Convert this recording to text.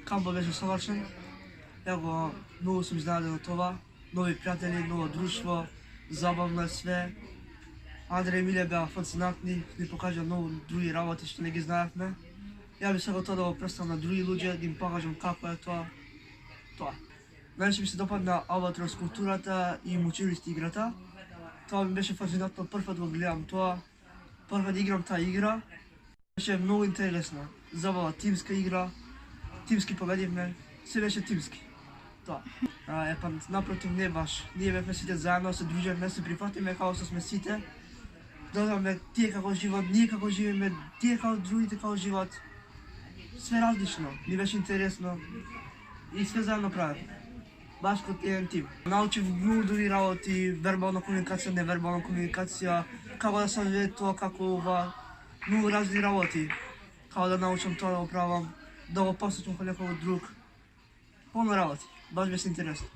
Камбо беше совршен. Ево, многу сум изненаден од това. Нови пријатели, ново друштво, забавно е све. Андре и Миле беа фасцинантни, ни покажа многу други работи што не ги знаевме. Ја би сакал тоа да го представам на други луѓе, да им покажам како е тоа. Тоа. Највише ми се допадна Албатрос културата и мучилист играта. Тоа ми беше фасцинантно, првпат го гледам тоа. Првпат играм таа игра. Беше многу интересно. Забава, тимска игра, тимски победивме, се беше тимски. Тоа. Па напротив не баш. Ние бевме сите заедно, се дружевме, се прифатиме како што сме сите. Додавме тие како живот, ние како живееме, тие како другите како живот. Све различно, ни беше интересно и све заедно правевме. Баш како еден тим. Научив многу други работи, вербална комуникација, невербална комуникација, како да саветува, како ова, многу разни работи. Како да научам тоа да го правам, да го посетам кон некој друг. Полно работи, баш беше интересно.